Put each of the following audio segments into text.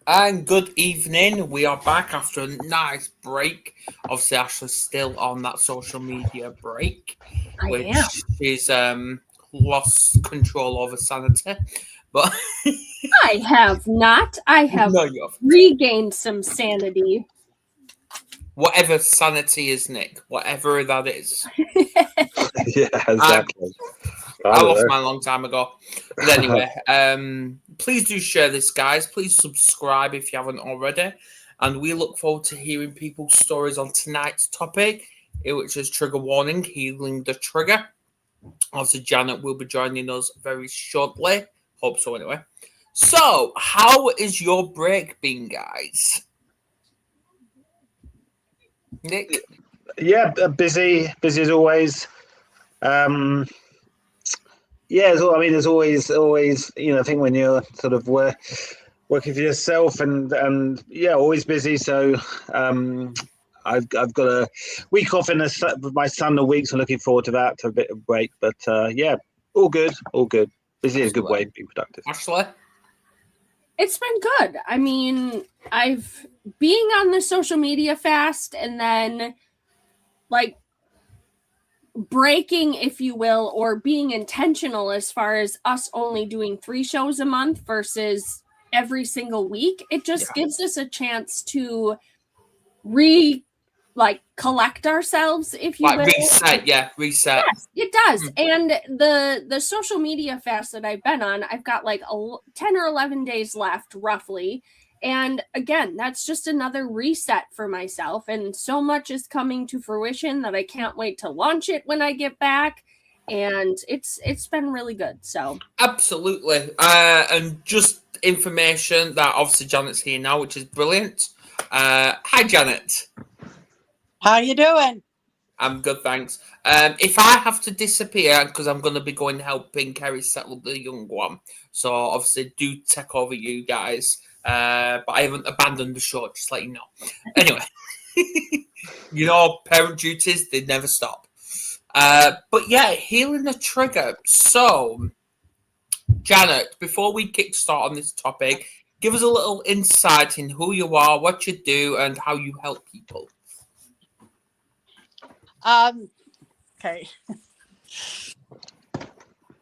And good evening. We are back after a nice break. Obviously, Ashley's still on that social media break, which she's lost control over sanity. But I have not. I have regained some sanity. Whatever sanity is, Nick. Whatever that is. Yeah, exactly. I lost mine a long time ago. But anyway, please do share this, guys. Please subscribe if you haven't already. And we look forward to hearing people's stories on tonight's topic, which is trigger warning, healing the trigger. Obviously, Janet will be joining us very shortly. Hope so, anyway. So, how is your break been, guys? Nick? Yeah, busy as always. Yeah, I mean, there's always, I think when you're sort of working for yourself and yeah, always busy. So I've got a week off with my son a week, so I'm looking forward to that, to a bit of break. But yeah, all good. Busy is a good way to be productive. Ashley? It's been good. I mean, being on the social media fast and then like breaking, if you will, or being intentional as far as us only doing 3 shows a month versus every single week, it just gives us a chance to collect ourselves, if you will. Reset. Yes, it does. And the social media fast that I've been on, I've got like 10 or 11 days left, roughly. And again, that's just another reset for myself. And so much is coming to fruition that I can't wait to launch it when I get back. And it's been really good. So absolutely. And just information that obviously Janet's here now, which is brilliant. Hi, Janet. How you doing? I'm good, thanks. If I have to disappear, because I'm going to be going helping Kerry settle the young one, so obviously do take over you guys. But I haven't abandoned the show, just let you know. Anyway, parent duties, they never stop. But yeah, healing the trigger. So, Janet, before we kickstart on this topic, give us a little insight in who you are, what you do, and how you help people. Okay.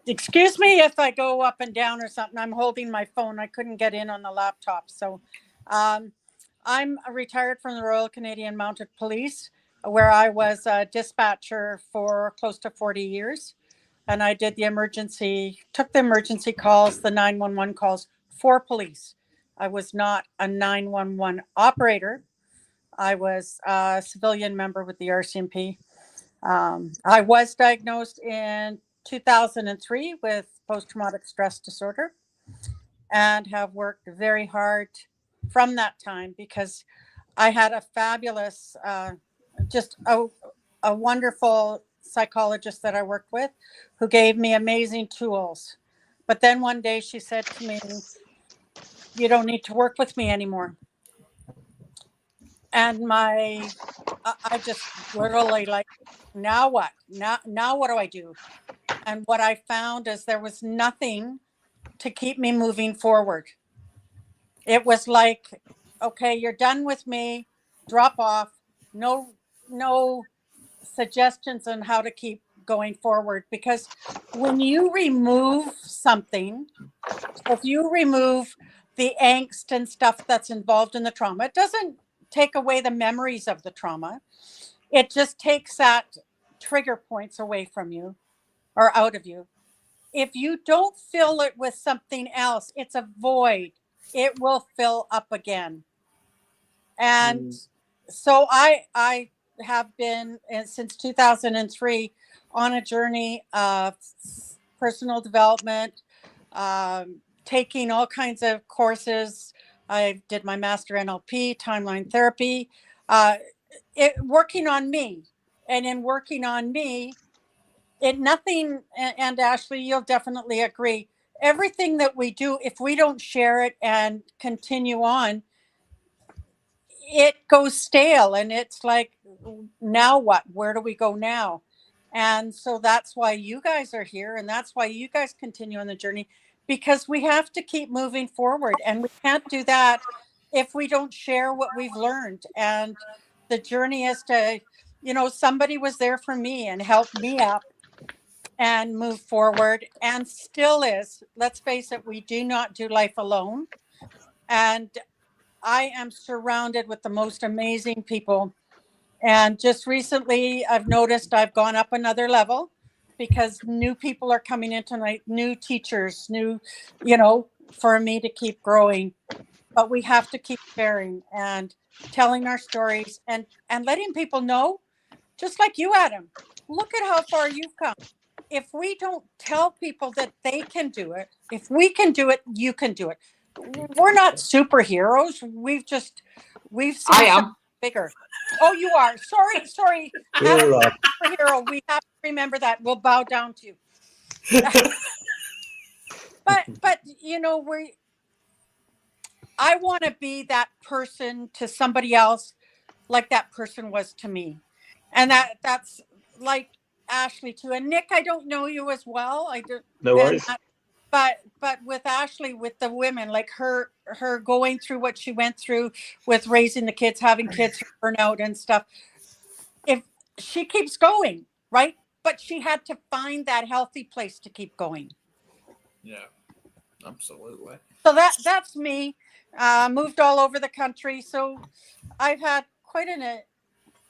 Excuse me if I go up and down or something. I'm holding my phone. I couldn't get in on the laptop. So I'm retired from the Royal Canadian Mounted Police, where I was a dispatcher for close to 40 years. And I did took the emergency calls, the 911 calls for police. I was not a 911 operator. I was a civilian member with the RCMP. I was diagnosed in 2003 with post-traumatic stress disorder and have worked very hard from that time because I had a fabulous, just a wonderful psychologist that I worked with who gave me amazing tools. But then one day she said to me, "You don't need to work with me anymore." And I just literally like, now what? Now what do I do? And what I found is there was nothing to keep me moving forward. It was like, okay, you're done with me, drop off, no suggestions on how to keep going forward. Because when you remove something, if you remove the angst and stuff that's involved in the trauma, it doesn't take away the memories of the trauma. It just takes that trigger points away from you or out of you. if you don't fill it with something else, it's a void. It will fill up again. And so I have been since 2003 on a journey of personal development, taking all kinds of courses. I did my master NLP, timeline therapy, working on me. And in working on me, and Ashley, you'll definitely agree, everything that we do, if we don't share it and continue on, it goes stale, and it's like, now what? Where do we go now? And so that's why you guys are here, and that's why you guys continue on the journey, because we have to keep moving forward, and we can't do that if we don't share what we've learned. And the journey is to, somebody was there for me and helped me up and move forward, and still is. Let's face it, we do not do life alone. And I am surrounded with the most amazing people. And just recently, I've noticed I've gone up another level because new people are coming in tonight, new teachers, for me to keep growing. But we have to keep sharing and telling our stories and letting people know, just like you, Adam, look at how far you've come. If we don't tell people that they can do it, if we can do it, you can do it. We're not superheroes. We've seen something bigger. Oh, you are. Sorry. Superhero. We have to remember that. We'll bow down to you. but I want to be that person to somebody else, like that person was to me, and that's like Ashley too. And Nick, I don't know you as well. I do. No worries. But with Ashley, with the women, like her going through what she went through with raising the kids, having kids, burnout and stuff. If she keeps going, right? But she had to find that healthy place to keep going. Yeah, absolutely. So that's me. Moved all over the country. So I've had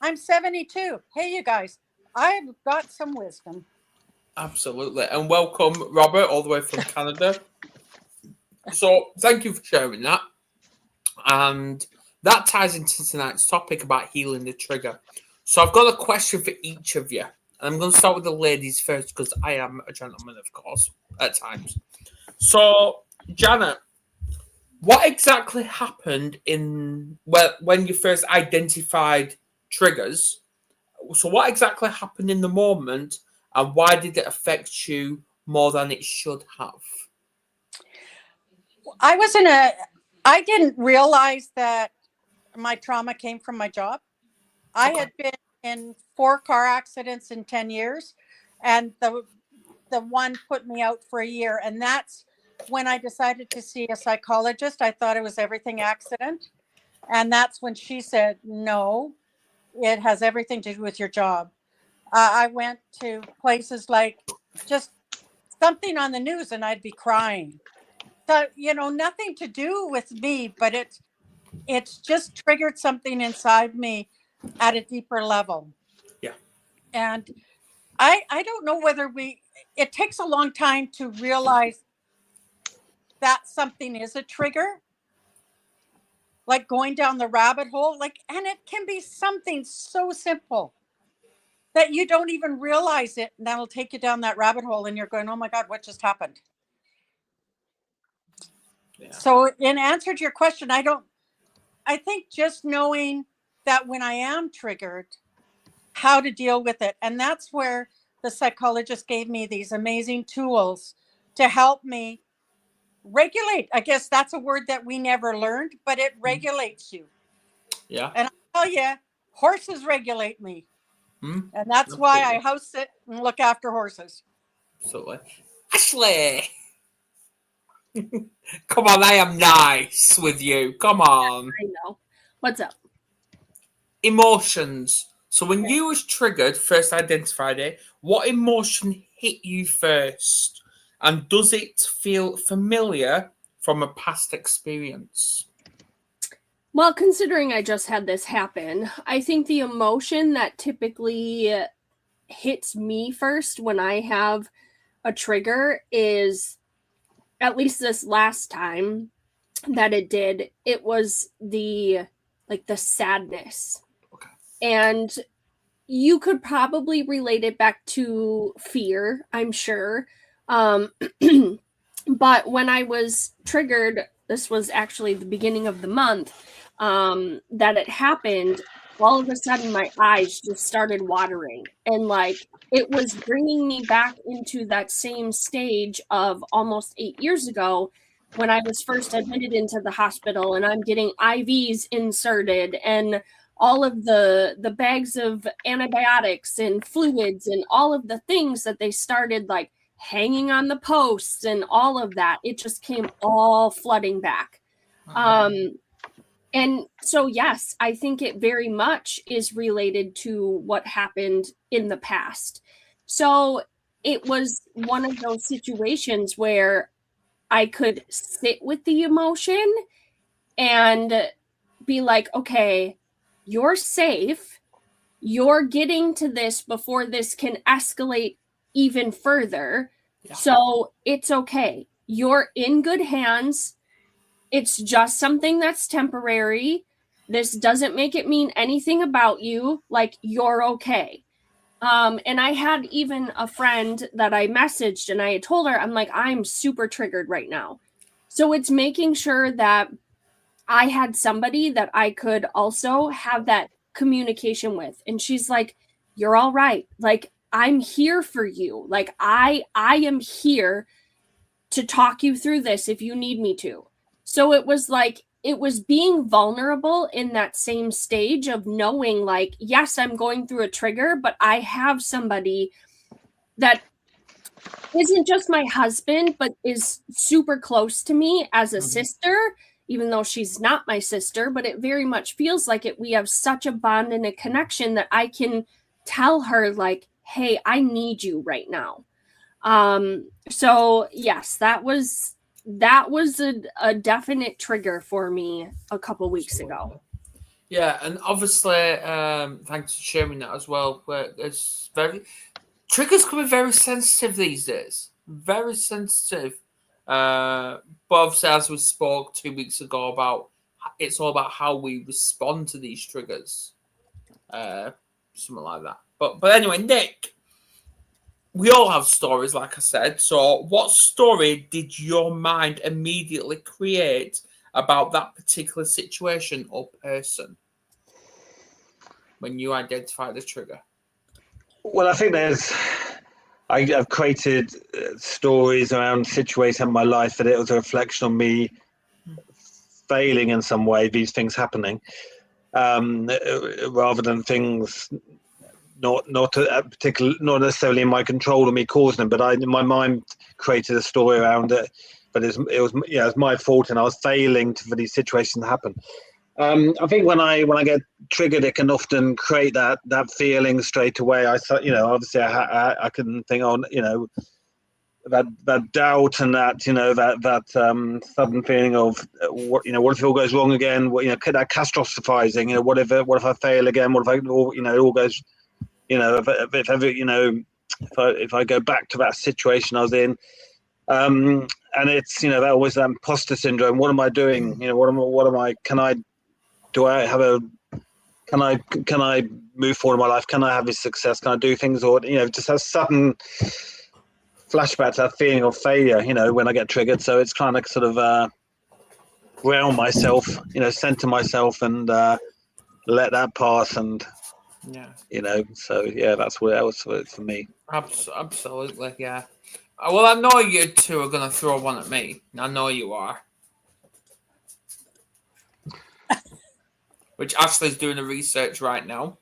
I'm 72. Hey, you guys, I've got some wisdom. Absolutely. And welcome, Robert, all the way from Canada. So thank you for sharing that. And that ties into tonight's topic about healing the trigger. So I've got a question for each of you. And I'm going to start with the ladies first because I am a gentleman, of course, at times. So, Janet, what exactly happened when you first identified triggers? So what exactly happened in the moment? And why did it affect you more than it should have? I didn't realize that my trauma came from my job. I had been in 4 car accidents in 10 years, and the one put me out for a year. And that's when I decided to see a psychologist. I thought it was everything accident. And that's when she said, no, it has everything to do with your job. I went to places like just something on the news and I'd be crying. So, nothing to do with me, but it's just triggered something inside me at a deeper level. Yeah. And I don't know whether it takes a long time to realize that something is a trigger, like going down the rabbit hole, and it can be something so simple that you don't even realize it, and that'll take you down that rabbit hole, and you're going, oh my God, what just happened? Yeah. So in answer to your question, I think just knowing that when I am triggered, how to deal with it. And that's where the psychologist gave me these amazing tools to help me regulate. I guess that's a word that we never learned, but it regulates you. Yeah. And I'll tell you, horses regulate me. And that's why I house sit and look after horses. Absolutely. Ashley! Come on, I am nice with you. Come on. I know. What's up? Emotions. So when you was triggered, first identified it, what emotion hit you first? And does it feel familiar from a past experience? Well, considering I just had this happen, I think the emotion that typically hits me first when I have a trigger is, at least this last time that it did, it was the sadness. Okay. And you could probably relate it back to fear, I'm sure. But when I was triggered, this was actually the beginning of the month that it happened, all of a sudden my eyes just started watering. And like, it was bringing me back into that same stage of almost 8 years ago when I was first admitted into the hospital and I'm getting IVs inserted and all of the bags of antibiotics and fluids and all of the things that they started like hanging on the posts and all of that. It just came all flooding back. And so, yes, I think it very much is related to what happened in the past. So it was one of those situations where I could sit with the emotion and be like, okay, you're safe. You're getting to this before this can escalate even further. Yeah. So it's okay. You're in good hands. It's just something that's temporary. This doesn't make it mean anything about you. Like, you're okay. And I had even a friend that I messaged and I had told her, I'm like, I'm super triggered right now. So it's making sure that I had somebody that I could also have that communication with. And she's like, you're all right. Like, I'm here for you. Like, I am here to talk you through this if you need me to. So it was like, it was being vulnerable in that same stage of knowing like, yes, I'm going through a trigger, but I have somebody that isn't just my husband, but is super close to me as a sister, even though she's not my sister, but it very much feels like it. We have such a bond and a connection that I can tell her like, hey, I need you right now. So yes, that was a definite trigger for me a couple weeks ago. Yeah, and obviously, thanks for sharing that as well. Where it's triggers can be very sensitive these days, very sensitive. But obviously, as we spoke 2 weeks ago about, it's all about how we respond to these triggers, something like that. But anyway, Nick, we all have stories, like I said. So, what story did your mind immediately create about that particular situation or person when you identify the trigger? Well, I think I've created stories around situations in my life that it was a reflection on me failing in some way, these things happening, rather than things not necessarily in my control or me causing them, but my mind created a story around it. But it was my fault, and I was failing for these situations to happen. I think when I get triggered, it can often create that feeling straight away. Obviously I can think on, that doubt and that sudden feeling of what if it all goes wrong again? That catastrophizing. What if I fail again? What if it all goes? If I go back to that situation I was in, and it's that always that imposter syndrome. What am I doing? What am I? Can I move forward in my life? Can I have this success? Can I do things? Or just a sudden flashback to that feeling of failure. When I get triggered, so it's kind of sort of ground myself, center myself, and let that pass. And so that's what it was for me. Absolutely, yeah. Well, I know you two are going to throw one at me. I know you are. Which Ashley's doing the research right now.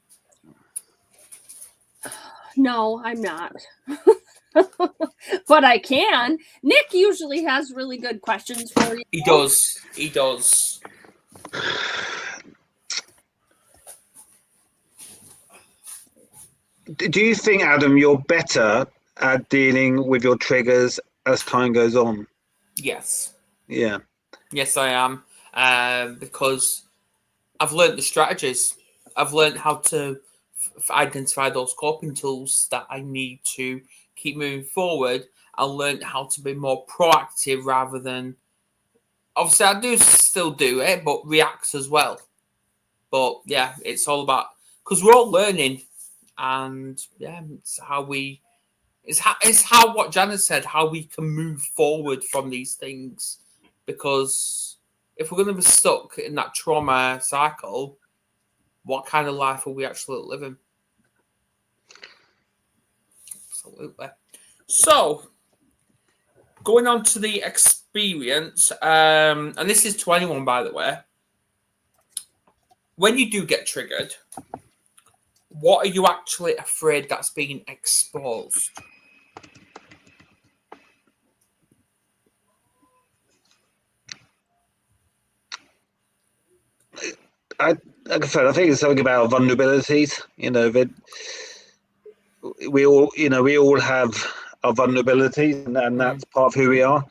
No, I'm not. But I can. Nick usually has really good questions for you. He does. Do you think, Adam, you're better at dealing with your triggers as time goes on? Yes. Yeah. Yes, I am. Because I've learned the strategies. I've learned how to identify those coping tools that I need to keep moving forward. I learned how to be more proactive rather than, obviously I do still do it, but react as well. But yeah, it's all about, because we're all learning, and yeah, it's how what Janet said, how we can move forward from these things. Because if we're going to be stuck in that trauma cycle, what kind of life are we actually living? Absolutely. So, going on to the experience, and this is to anyone, by the way. When you do get triggered, what are you actually afraid that's being exposed? Like I said, I think it's something about vulnerabilities. That we all have our vulnerabilities, and that's part of who we are.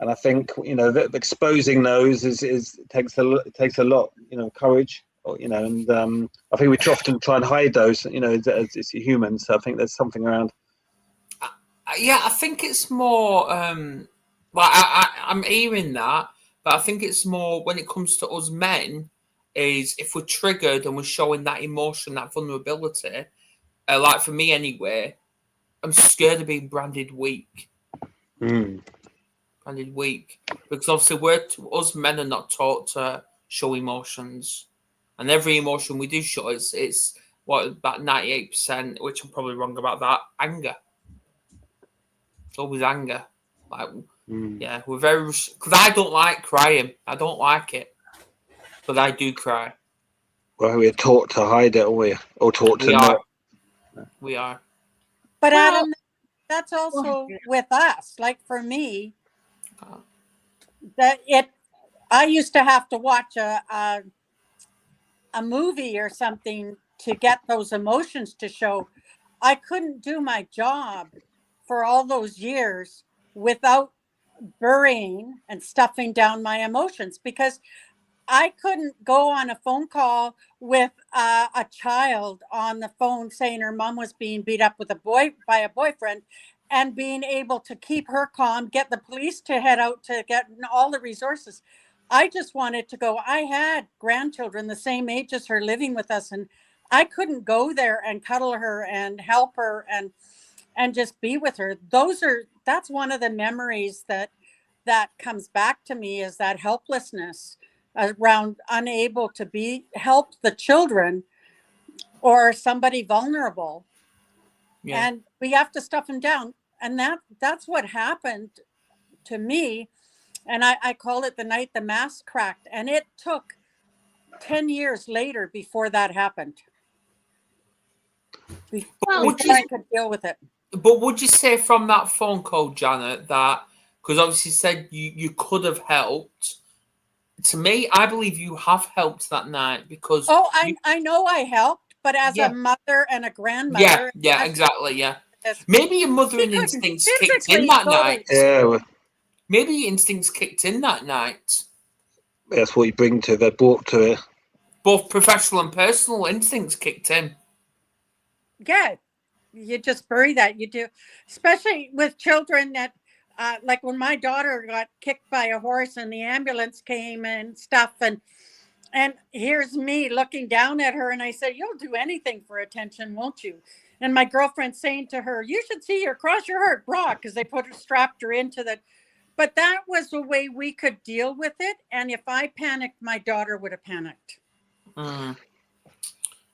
And I think that exposing those takes a lot, courage. And I think we too often try and hide those, as humans. So I think there's something around. Yeah, I think it's more. I'm hearing that, but I think it's more when it comes to us men. Is if we're triggered and we're showing that emotion, that vulnerability, like for me anyway, I'm scared of being branded weak. Branded weak. Because obviously us men are not taught to show emotions. And every emotion we do show it's about 98%, which I'm probably wrong about that, anger. It's always anger. Yeah, we're very, because I don't like crying. I don't like it. But I do cry. Well, we're taught to hide it, or taught to not. We are. But Adam, that's also with us. Like for me, I used to have to watch a movie or something to get those emotions to show. I couldn't do my job for all those years without burying and stuffing down my emotions, because I couldn't go on a phone call with a child on the phone saying her mom was being beat up by a boyfriend, and being able to keep her calm, get the police to head out to get all the resources. I just wanted to go. I had grandchildren the same age as her living with us, and I couldn't go there and cuddle her and help her and just be with her. That's one of the memories that comes back to me, is that helplessness around unable to help the children or somebody vulnerable. Yeah. And we have to stuff them down. And that's what happened to me. And I call it the night the mask cracked. And it took 10 years later before that happened. Before I could deal with it. But would you say from that phone call, Janet, that, because obviously you said you could have helped, to me, I believe you have helped that night, because... Oh, I know I helped, but as a mother and a grandmother... Yeah, exactly, yeah. Maybe your mothering instincts kicked in that night. Yeah. Maybe your instincts kicked in that night. That's what you bring to it, brought to it. Both professional and personal instincts kicked in. Yeah, you just bury that. You do, especially with children that... like when my daughter got kicked by a horse and the ambulance came and stuff, and here's me looking down at her, and I said, "You'll do anything for attention, won't you?" And my girlfriend saying to her, "You should see her cross your heart bra," because they strapped her into the. But that was the way we could deal with it. And if I panicked, my daughter would have panicked.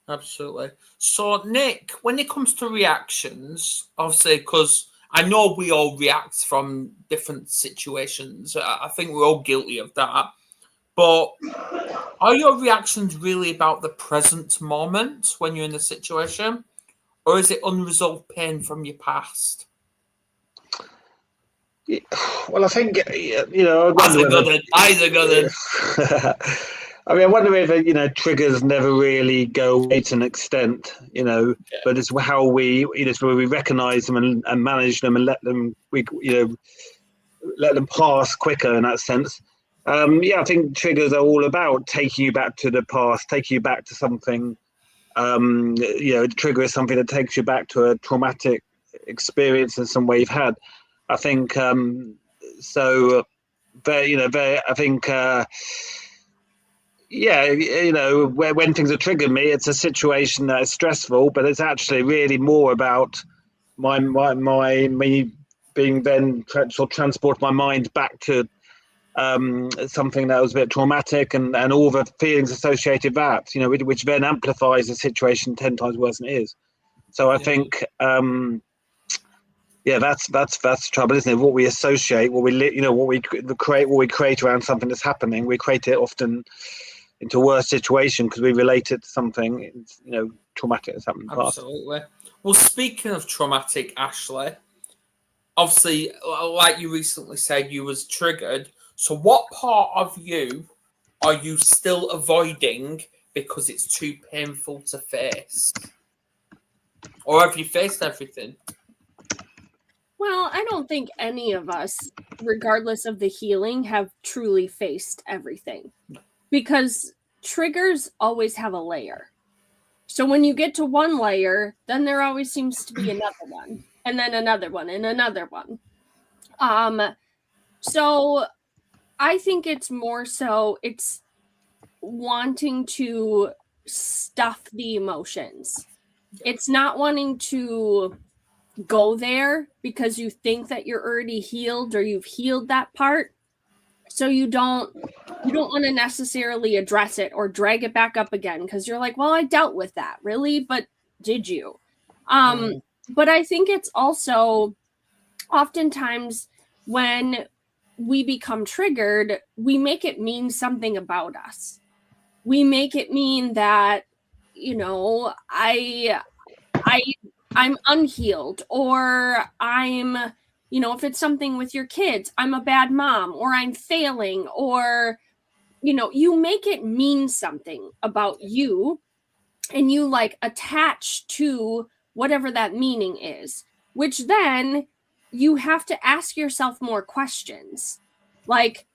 Absolutely. So, Nick, when it comes to reactions, obviously, because I know we all react from different situations. I think we're all guilty of that. But are your reactions really about the present moment when you're in the situation? Or is it unresolved pain from your past? Well, I think, That's a good one. I mean, I wonder if, triggers never really go away to an extent, but it's how it's where we recognize them and manage them and let them pass quicker in that sense. I think triggers are all about taking you back to the past, taking you back to something. The trigger is something that takes you back to a traumatic experience in some way you've had. I think so. Very. I think. When things are triggered me, it's a situation that is stressful, but it's actually really more about me being then transport my mind back to something that was a bit traumatic and all the feelings associated with that, which then amplifies the situation 10 times worse than it is. So I think, that's the trouble, isn't it? What we associate, what we create around something that's happening, we create it often into a worse situation because we relate it to something, traumatic that's happened in the past. Absolutely. Well, speaking of traumatic, Ashley, obviously, like you recently said, you was triggered. So what part of you are you still avoiding because it's too painful to face? Or have you faced everything? Well, I don't think any of us, regardless of the healing, have truly faced everything. Because triggers always have a layer. So when you get to one layer, then there always seems to be another one, and then another one, and another one. So I think it's more so it's wanting to stuff the emotions. It's not wanting to go there because you think that you're already healed or you've healed that part. So you don't want to necessarily address it or drag it back up again because you're like, well, I dealt with that, really, but did you? But I think it's also oftentimes when we become triggered, we make it mean something about us. We make it mean that, I'm unhealed, or I'm, if it's something with your kids, I'm a bad mom, or I'm failing, or, you make it mean something about you, and you attach to whatever that meaning is, which then you have to ask yourself more questions. Like,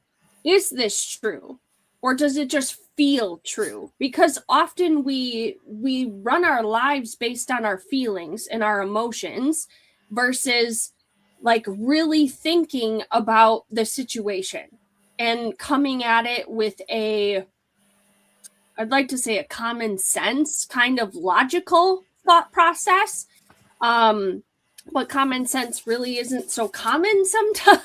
is this true? Or does it just feel true? Because often we run our lives based on our feelings and our emotions versus really thinking about the situation and coming at it with I'd like to say a common sense kind of logical thought process. But common sense really isn't so common sometimes.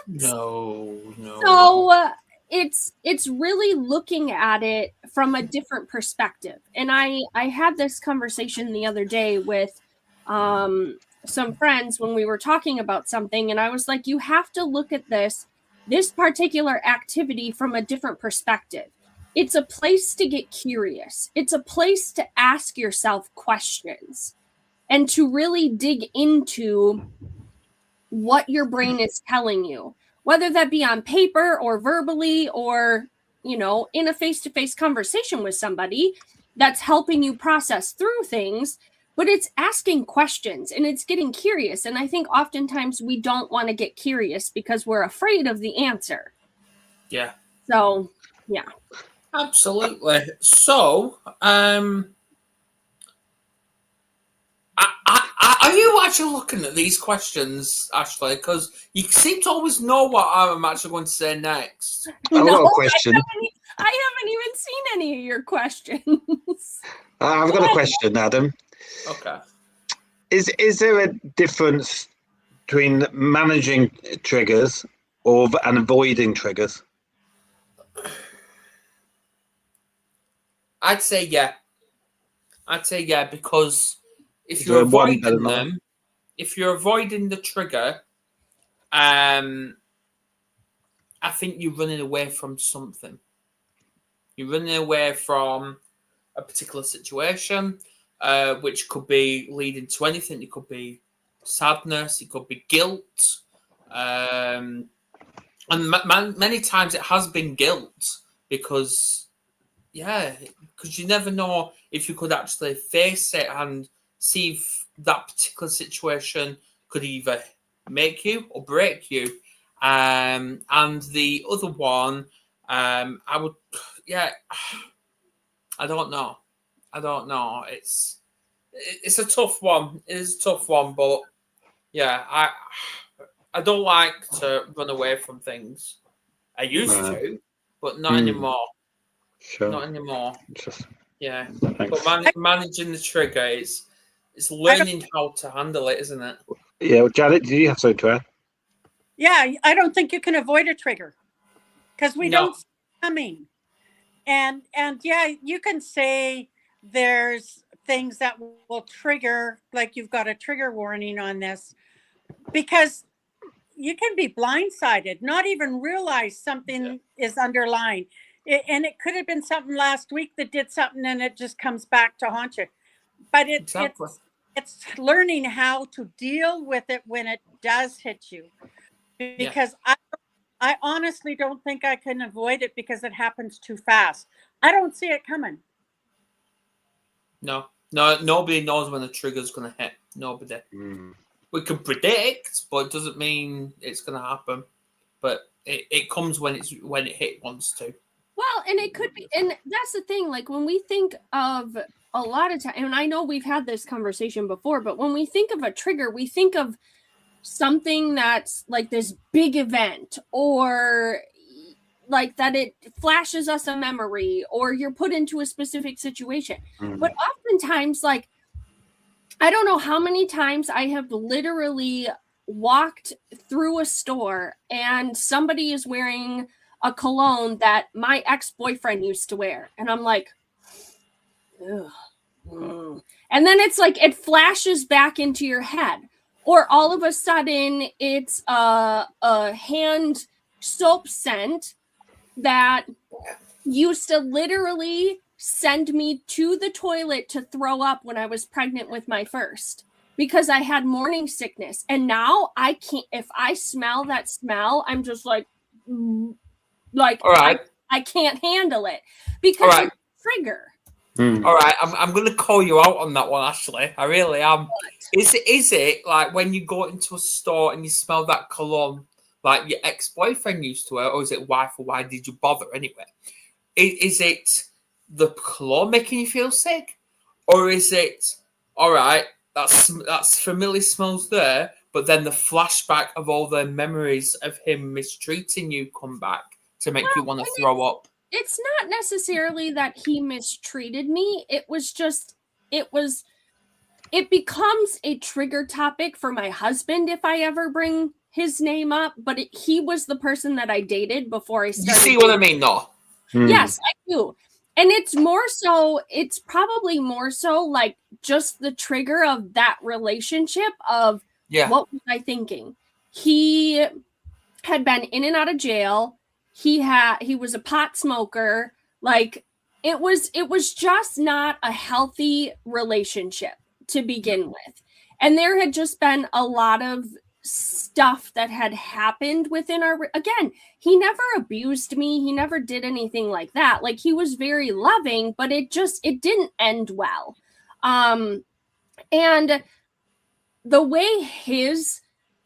No. So it's really looking at it from a different perspective. And I had this conversation the other day with some friends when we were talking about something, and I was like, you have to look at this particular activity from a different perspective. It's a place to get curious. It's a place to ask yourself questions and to really dig into what your brain is telling you, whether that be on paper or verbally or, in a face-to-face conversation with somebody that's helping you process through things, but it's asking questions and it's getting curious. And I think oftentimes we don't want to get curious because we're afraid of the answer. Yeah. So, yeah. Absolutely. So, are you actually looking at these questions, Ashley? Because you seem to always know what I'm actually going to say next. I've got a question. I haven't even seen any of your questions. I've got a question, Adam. Okay. Is there a difference between managing triggers and avoiding triggers? I'd say yeah. Because if you're avoiding them, if you're avoiding the trigger, I think you're running away from something. You're running away from a particular situation, which could be leading to anything. It could be sadness. It could be guilt. And many times it has been guilt because you never know if you could actually face it and see if that particular situation could either make you or break you. And the other one, I don't know. It's a tough one. It is a tough one, but yeah, I don't like to run away from things. I used to, but not anymore. Sure. Not anymore. Just, Yeah. thanks. But managing the trigger is learning how to handle it, isn't it? Yeah, well, Janet, do you have something to add? Yeah, I don't think you can avoid a trigger because we No. don't see it coming. And yeah, you can say there's things that will trigger, like you've got a trigger warning on this, because you can be blindsided, not even realize something is underlying. And it could have been something last week that did something and it just comes back to haunt you. But Exactly. it's learning how to deal with it when it does hit you. Because I honestly don't think I can avoid it because it happens too fast. I don't see it coming. No, nobody knows when the trigger's going to hit. Nobody. We can predict, but it doesn't mean it's going to happen. But it comes when it hit wants to. Well, and it could be, and that's the thing. Like when we think of a lot of time, and I know we've had this conversation before, but when we think of a trigger, we think of something that's like this big event, or like that it flashes us a memory, or you're put into a specific situation. But oftentimes, like, I don't know how many times I have literally walked through a store and somebody is wearing a cologne that my ex-boyfriend used to wear. And I'm like, ugh. And then it's like, it flashes back into your head. Or all of a sudden it's a hand soap scent that used to literally send me to the toilet to throw up when I was pregnant with my first, because I had morning sickness. And now I can't, if I smell that smell, I'm just like all right. I can't handle it because it's a trigger. All right, I'm going to call you out on that one, Ashley. I really am. Is it like when you go into a store and you smell that cologne like your ex-boyfriend used to wear, or is it wife, or why did you bother anyway? Is it the cologne making you feel sick, or is it all right? That's familiar smells there, but then the flashback of all the memories of him mistreating you come back to make you want to throw up. It's not necessarily that he mistreated me. It was just, it becomes a trigger topic for my husband if I ever bring his name up, but he was the person that I dated before I started. You see what I mean, though? Yes, I do. And it's probably more so like just the trigger of that relationship of what was I thinking? He had been in and out of jail. He was a pot smoker. Like it was just not a healthy relationship to begin with. And there had just been a lot of stuff that had happened within again, he never abused me. He never did anything like that. Like he was very loving, but it didn't end well. And the way his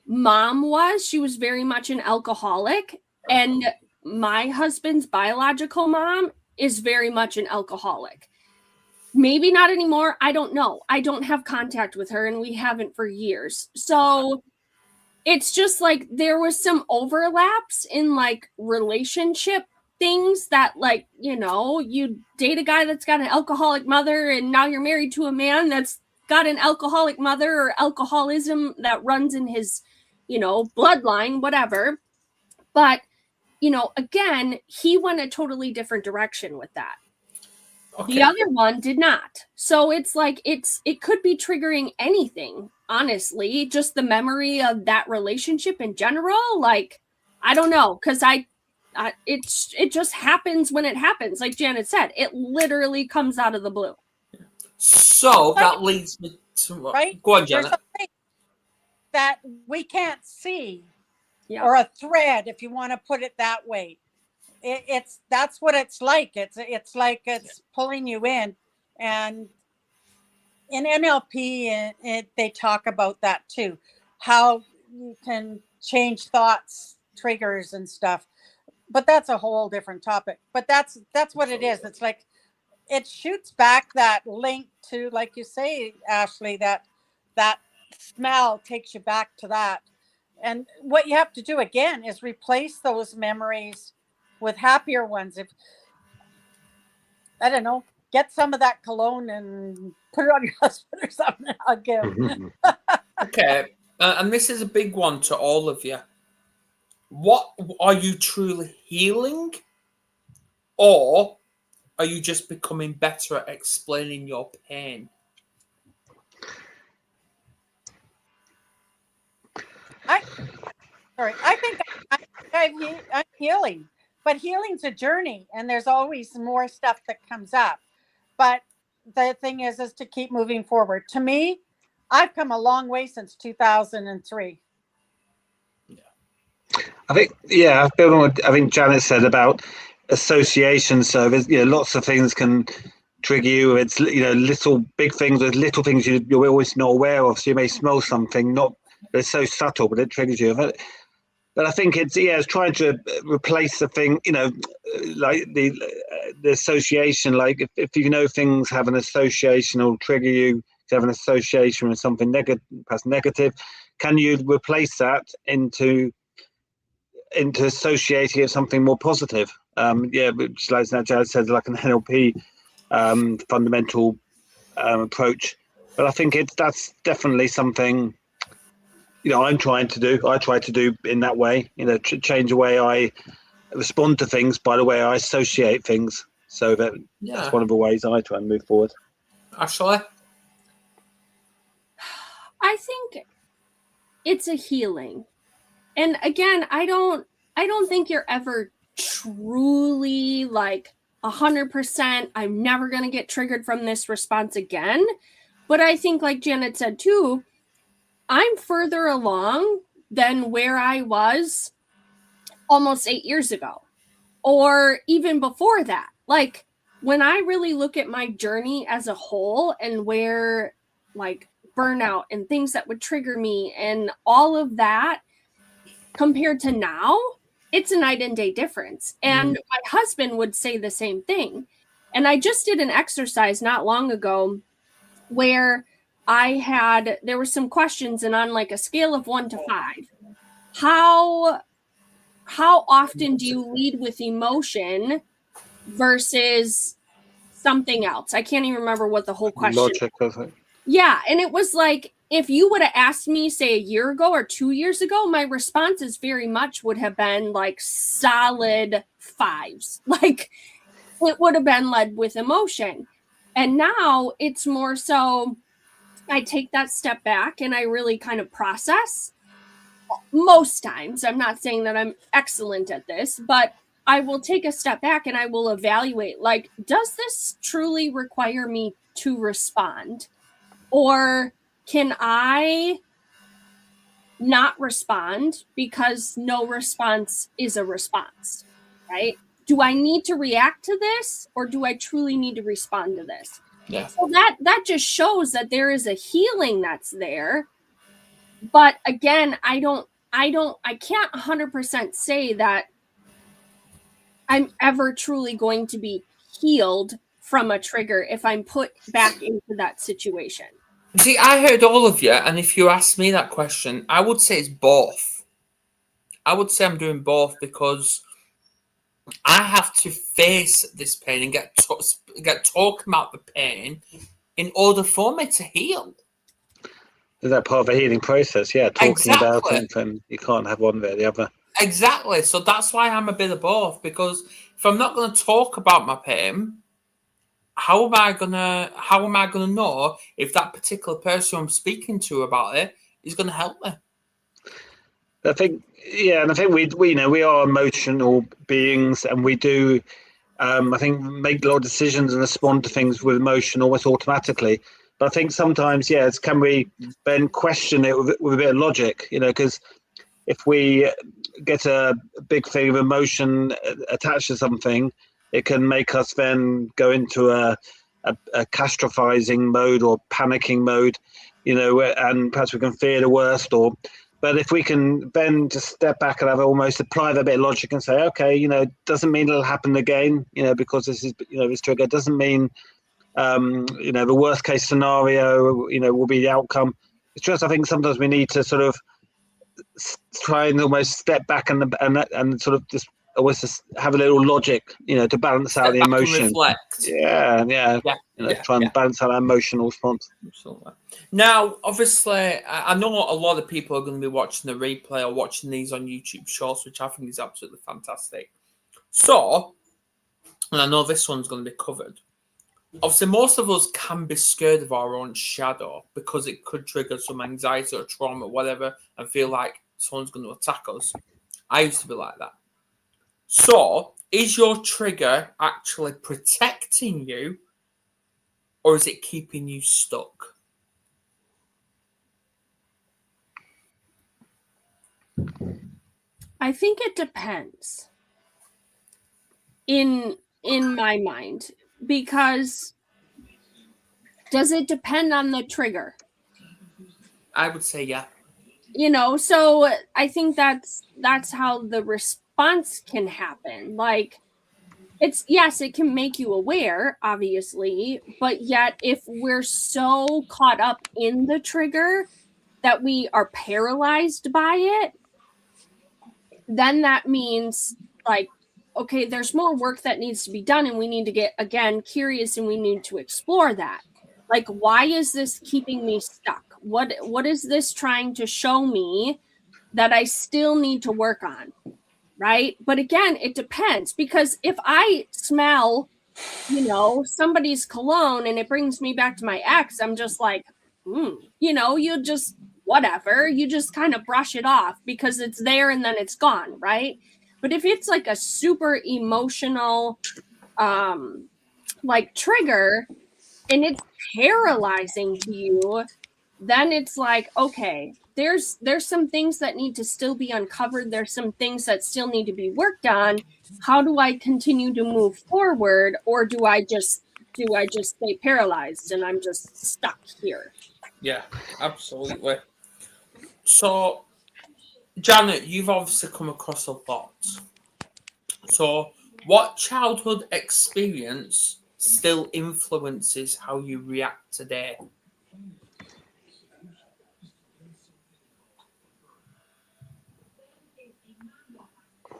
mom was, she was very much an alcoholic, and my husband's biological mom is very much an alcoholic. Maybe not anymore. I don't know. I don't have contact with her, and we haven't for years. So it's just like there was some overlaps in like relationship things that, like, you know, you date a guy that's got an alcoholic mother, and now you're married to a man that's got an alcoholic mother or alcoholism that runs in his, you know, bloodline, whatever. But, you know, again, he went a totally different direction with that. Okay. The other one did not. So it's like, it could be triggering anything, honestly, just the memory of that relationship in general. Like, I don't know. Cause it just happens when it happens. Like Janet said, it literally comes out of the blue. So that leads me to, right? Go on, Janet. There's something that we can't see, or a thread, if you want to put it that way. That's what it's like. It's like it's pulling you in. And in NLP, they talk about that too, how you can change thoughts, triggers and stuff. But that's a whole different topic. But that's what it is. It's like it shoots back that link to, like you say, Ashley, that smell takes you back to that. And what you have to do again is replace those memories with happier ones. If, I don't know, get some of that cologne and put it on your husband or something. I'll give. Okay. And this is a big one to all of you. What are you truly healing? Or are you just becoming better at explaining your pain? I think I'm healing, but healing's a journey, and there's always more stuff that comes up. But the thing is to keep moving forward. To me, I've come a long way since 2003. I think, yeah, building on what I think Janet said about association. So there's, lots of things can trigger you. It's, little big things, there's little things you're always not aware of. So you may smell something, it's so subtle, but it triggers you. But I think it's trying to replace the thing, like the association. Like if things have an association or trigger you to have an association with something negative, perhaps negative, can you replace that into associating it with something more positive? Which, like Jared said, like an NLP fundamental approach. But I think that's definitely something I'm trying to do. I try to do in that way, change the way I respond to things by the way I associate things. So that's one of the ways I try and move forward. Ashley? I think it's a healing. And again, I don't think you're ever truly like 100%, I'm never going to get triggered from this response again. But I think, like Janet said too, I'm further along than where I was almost 8 years ago, or even before that. Like when I really look at my journey as a whole and where like burnout and things that would trigger me and all of that compared to now, it's a night and day difference. And my husband would say the same thing. And I just did an exercise not long ago where there were some questions, and on like a scale of 1 to 5, how often do you lead with emotion versus something else? I can't even remember what the whole question Logic, I think. Yeah. And it was like, if you would have asked me, say, a year ago or 2 years ago, my responses very much would have been like solid 5s. Like it would have been led with emotion. And now it's more so I take that step back and I really kind of process. Most times, I'm not saying that I'm excellent at this, but I will take a step back and I will evaluate, like, does this truly require me to respond? Or can I not respond because no response is a response, right? Do I need to react to this, or do I truly need to respond to this? Yeah. So that just shows that there is a healing that's there. But again, I can't 100% say that I'm ever truly going to be healed from a trigger if I'm put back into that situation. See, I heard all of you, and if you ask me that question, I would say it's both. I would say I'm doing both because I have to face this pain and get talking about the pain in order for me to heal. Is that part of the healing process? Yeah, talking about Exactly. it, and you can't have one without the other. Exactly. So that's why I'm a bit of both, because if I'm not going to talk about my pain, how am I gonna know if that particular person I'm speaking to about it is going to help me? I think, and I think we are emotional beings, and we do, I think, make a lot of decisions and respond to things with emotion almost automatically. But I think sometimes, can we then question it with a bit of logic? Because if we get a big thing of emotion attached to something, it can make us then go into a catastrophizing mode or panicking mode, and perhaps we can fear the worst. But if we can then just step back and have almost apply that bit of logic and say, okay, doesn't mean it'll happen again, because this is, this trigger doesn't mean, the worst case scenario, will be the outcome. It's just, I think sometimes we need to sort of try and almost step back and sort of just always just have a little logic, to balance out the emotion. Reflect. Yeah. Try and balance out that emotional response. Absolutely. Now, obviously, I know a lot of people are going to be watching the replay or watching these on YouTube Shorts, which I think is absolutely fantastic. So, and I know this one's going to be covered. Obviously, most of us can be scared of our own shadow because it could trigger some anxiety or trauma, whatever, and feel like someone's going to attack us. I used to be like that. So, is your trigger actually protecting you, or is it keeping you stuck? I think it depends. In my mind, because does it depend on the trigger? I would say yeah. So I think that's how the response can happen. Like, it can make you aware, obviously, but yet if we're so caught up in the trigger that we are paralyzed by it, then that means, like, okay, there's more work that needs to be done, and we need to get, again, curious, and we need to explore that. Like, why is this keeping me stuck? What is this trying to show me that I still need to work on, right? But again, it depends, because if I smell, somebody's cologne and it brings me back to my ex, I'm just like, you just, whatever, you just kind of brush it off because it's there and then it's gone, right? But if it's like a super emotional like trigger and it's paralyzing to you, then it's like, okay, there's some things that need to still be uncovered. There's some things that still need to be worked on. How do I continue to move forward, or do I just stay paralyzed and I'm just stuck here? Yeah, absolutely. So, Janet, you've obviously come across a lot. So, what childhood experience still influences how you react today?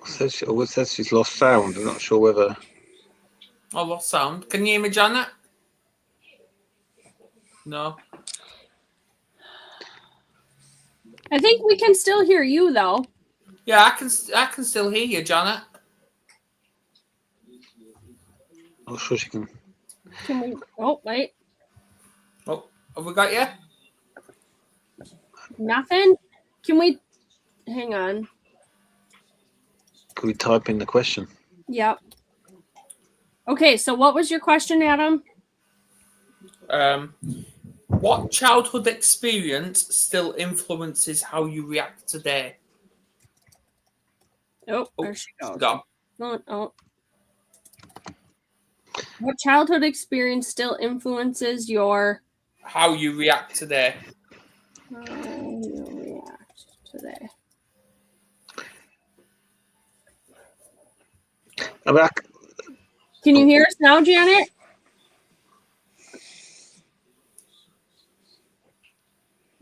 Says she's lost sound. I'm not sure whether. Oh, lost sound. Can you hear me, Janet? No. I think we can still hear you, though. Yeah, I can still hear you, Janet. I'm sure she can. Can we? Oh, wait. Oh, have we got you? Nothing? Can we? Hang on. Could we type in the question? Yep. Okay, so what was your question, Adam? What childhood experience still influences how you react today? Oh, there she goes. Gone. Oh. What childhood experience still influences your... How you react today. How you react today. I'm back. Can you hear us now, Janet?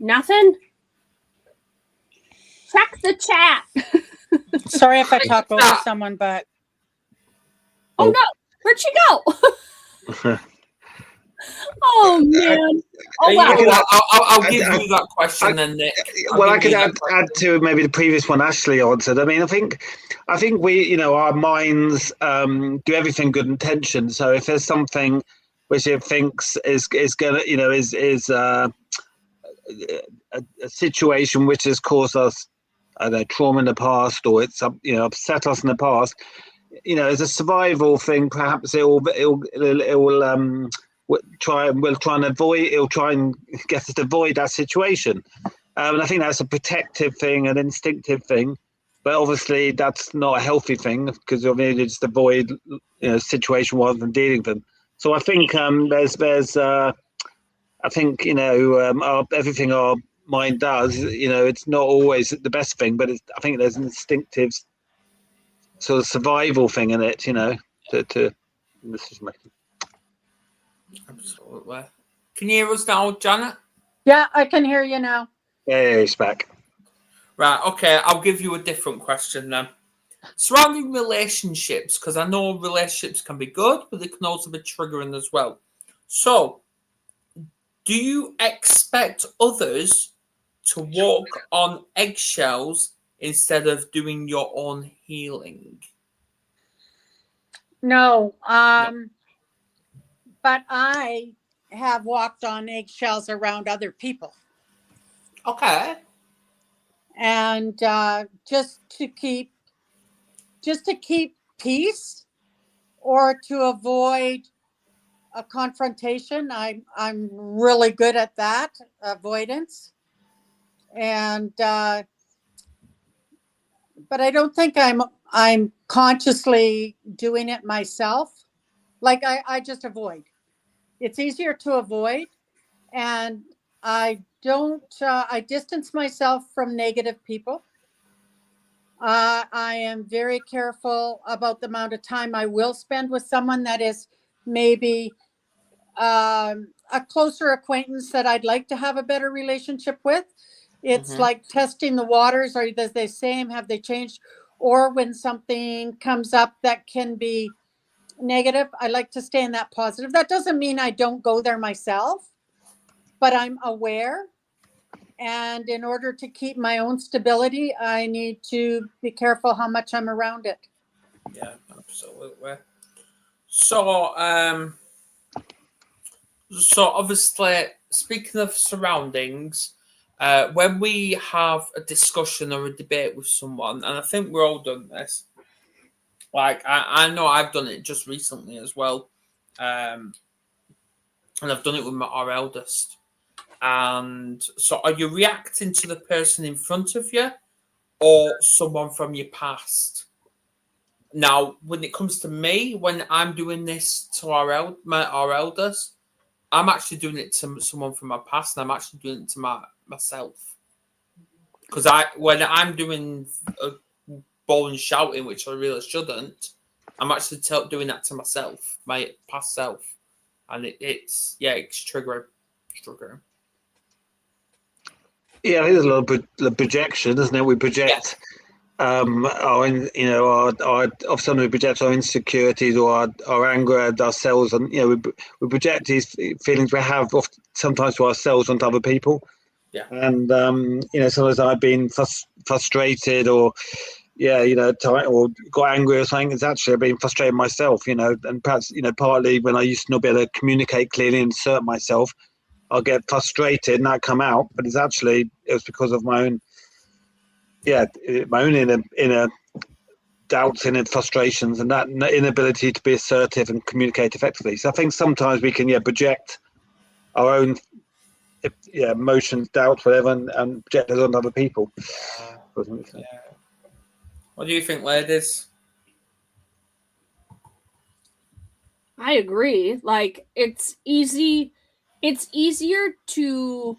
Nothing? Check the chat. Sorry if I talk over someone, but... Oh, no. Where'd she go? Oh, man. Oh, wow. I'll give you that question then, Nick. Well, I could add to maybe the previous one Ashley answered. I mean, I think we, our minds do everything good intention. So if there's something which it thinks is gonna, is a situation which has caused us, I don't know, trauma in the past, or it's upset us in the past, as a survival thing, perhaps it will try and avoid. It'll try and get us to avoid that situation, and I think that's a protective thing, an instinctive thing. But obviously, that's not a healthy thing because you'll need to just avoid situation rather than dealing with them. So I think there's I think everything our mind does, it's not always the best thing, but I think there's an instinctive sort of survival thing in it, to decision making. Absolutely. Can you hear us now, Janet? Yeah, I can hear you now. Yeah, he's back. Right, okay, I'll give you a different question then. Surrounding relationships, because I know relationships can be good, but they can also be triggering as well. So, do you expect others to walk on eggshells instead of doing your own healing? No, but I have walked on eggshells around other people. Okay. And just to keep peace or to avoid a confrontation. I'm really good at that, avoidance. And but I don't think I'm consciously doing it myself. Like I just avoid. It's easier to avoid, and I don't. I distance myself from negative people. I am very careful about the amount of time I will spend with someone that is maybe a closer acquaintance that I'd like to have a better relationship with. It's like testing the waters. Are they the same? Have they changed? Or when something comes up that can be negative, I like to stay in that positive. That doesn't mean I don't go there myself, but I'm aware. And in order to keep my own stability, I need to be careful how much I'm around it. Yeah, absolutely. So, obviously, speaking of surroundings, when we have a discussion or a debate with someone, and I think we're all done this. Like I know I've done it just recently as well, and I've done it with our eldest. And so, are you reacting to the person in front of you, or someone from your past? Now, when it comes to me, when I'm doing this to our elders, I'm actually doing it to someone from my past, and I'm actually doing it to myself. Because when I'm doing a bawling shouting, which I really shouldn't, I'm actually doing that to myself, my past self, and it's triggering. Yeah, I think there's a lot of projection, isn't it? We project often we project our insecurities or our anger at ourselves, and we project these feelings we have sometimes to ourselves onto other people. Yeah. And sometimes I've been frustrated or or got angry or something. It's actually I've been frustrated myself, and perhaps partly when I used to not be able to communicate clearly and assert myself, I'll get frustrated and that come out, but it was because of my own inner doubts, inner frustrations, and that inability to be assertive and communicate effectively. So I think sometimes we can project our own emotions, doubts, whatever, and project those on other people. Yeah. What do you think, ladies? I agree. Like it's easier to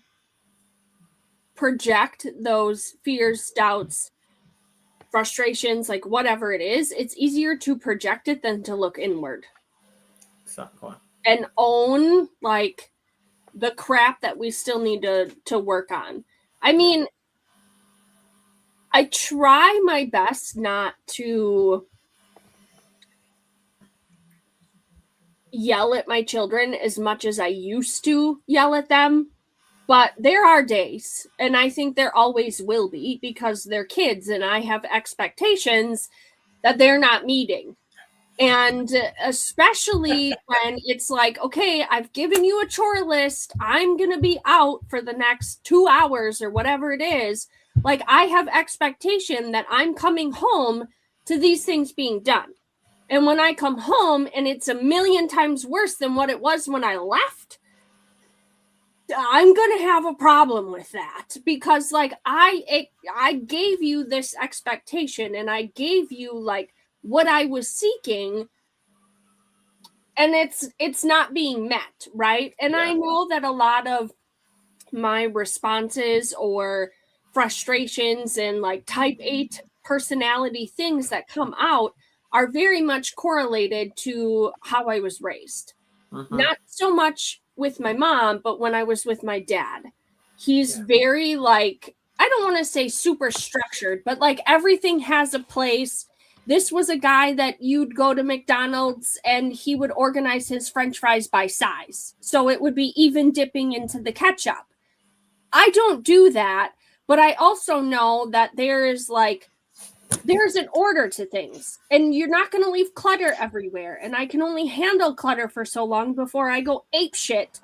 project those fears, doubts, frustrations, like whatever it is. It's easier to project it than to look inward. Exactly. And own like the crap that we still need to work on. I mean, I try my best not to yell at my children as much as I used to yell at them. But there are days, and I think there always will be, because they're kids and I have expectations that they're not meeting. And especially when it's like, okay, I've given you a chore list. I'm going to be out for the next 2 hours or whatever it is. Like I have expectation that I'm coming home to these things being done. And when I come home and it's a million times worse than what it was when I left, I'm going to have a problem with that, because like I gave you this expectation and I gave you like what I was seeking, and it's not being met, right? And I know that a lot of my responses or frustrations and like type 8 personality things that come out are very much correlated to how I was raised. Not so much with my mom, but when I was with my dad. He's very like, I don't want to say super structured, but like everything has a place. This was a guy that you'd go to McDonald's and he would organize his French fries by size. So it would be even dipping into the ketchup. I don't do that, but I also know that there's an order to things, and you're not going to leave clutter everywhere. And I can only handle clutter for so long before I go ape shit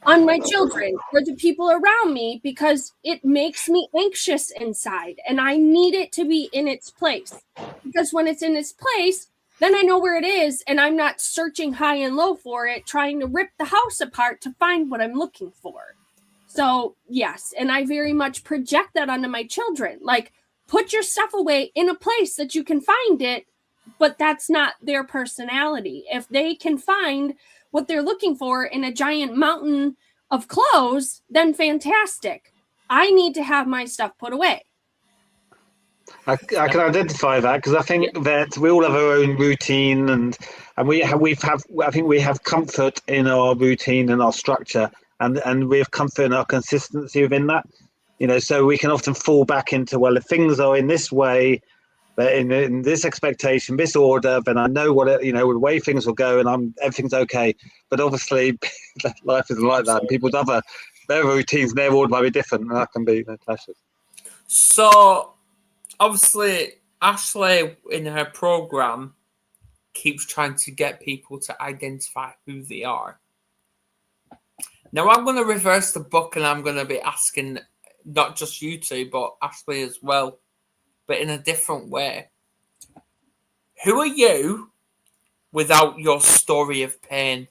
on my children or the people around me, because it makes me anxious inside and I need it to be in its place. Because when it's in its place, then I know where it is and I'm not searching high and low for it, trying to rip the house apart to find what I'm looking for. So yes, and I very much project that onto my children. Like, put your stuff away in a place that you can find it, but that's not their personality. If they can find what they're looking for in a giant mountain of clothes, then fantastic. I need to have my stuff put away. I can identify that, because I think that we all have our own routine, and I think we have comfort in our routine and our structure, and we have comfort in our consistency within that. So we can often fall back into, well, if things are in this way, in this expectation, this order, then I know the way things will go, and everything's okay. But obviously, life isn't like that. And people's their routines, their order might be different, and that can be clashes. So, obviously, Ashley in her program keeps trying to get people to identify who they are. Now, I'm going to reverse the book, and I'm going to be asking not just you two, but Ashley as well, but in a different way. Who are you without your story of pain?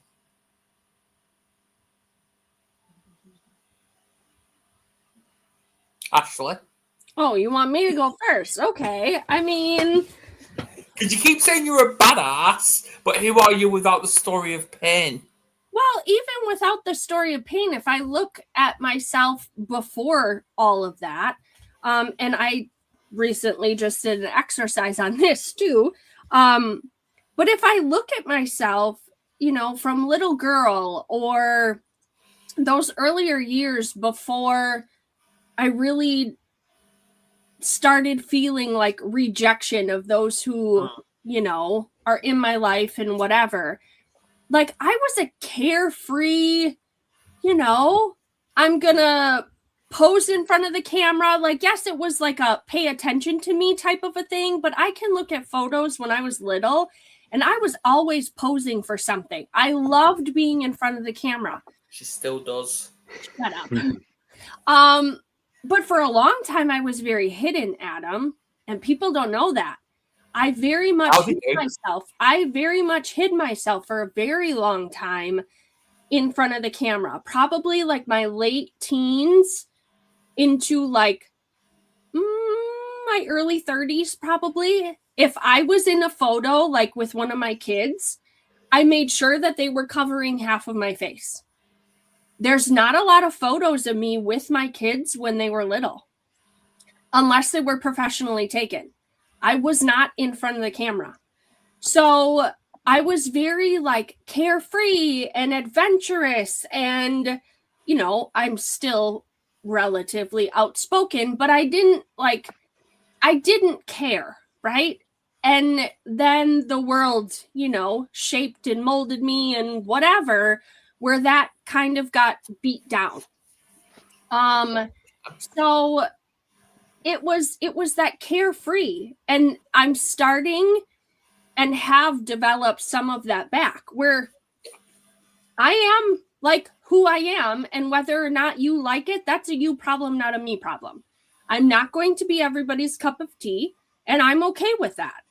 Ashley? Oh, you want me to go first? Okay. I mean, because you keep saying you're a badass, but who are you without the story of pain? Well, even without the story of pain, if I look at myself before all of that, and I recently just did an exercise on this too, but if I look at myself, from little girl or those earlier years before I really started feeling like rejection of those who, are in my life and whatever. Like, I was a carefree, I'm gonna pose in front of the camera. Like, yes, it was like a pay attention to me type of a thing, but I can look at photos when I was little and I was always posing for something. I loved being in front of the camera. She still does. Shut up. But for a long time, I was very hidden, Adam, and people don't know that. I very much hid myself. I very much hid myself for a very long time in front of the camera. Probably like my late teens into like my early 30s, probably. If I was in a photo like with one of my kids, I made sure that they were covering half of my face. There's not a lot of photos of me with my kids when they were little, unless they were professionally taken. I was not in front of the camera. So I was very like carefree and adventurous, and, I'm still relatively outspoken, but I didn't care, right? And then the world, shaped and molded me and whatever, where that kind of got beat down. So it was that carefree, and I'm starting and have developed some of that back, where I am like who I am, and whether or not you like it, that's a you problem, not a me problem. I'm not going to be everybody's cup of tea, and I'm okay with that.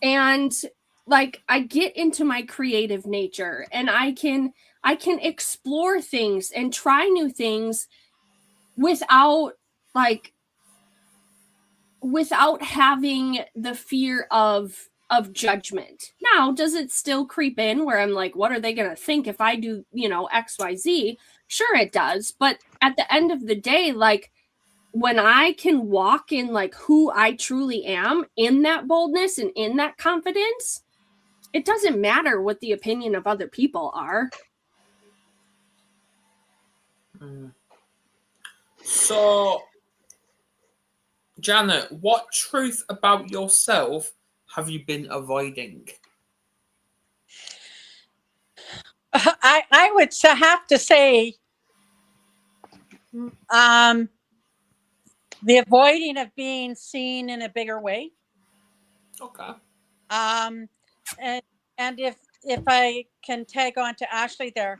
And like, I get into my creative nature, and I can explore things and try new things without having the fear of judgment. Now, does it still creep in where I'm like, what are they going to think if I do, XYZ? Sure, it does. But at the end of the day, like, when I can walk in like who I truly am, in that boldness and in that confidence, it doesn't matter what the opinion of other people are. So, Janet, what truth about yourself have you been avoiding? I would have to say the avoiding of being seen in a bigger way. Okay. And if I can tag on to Ashley there,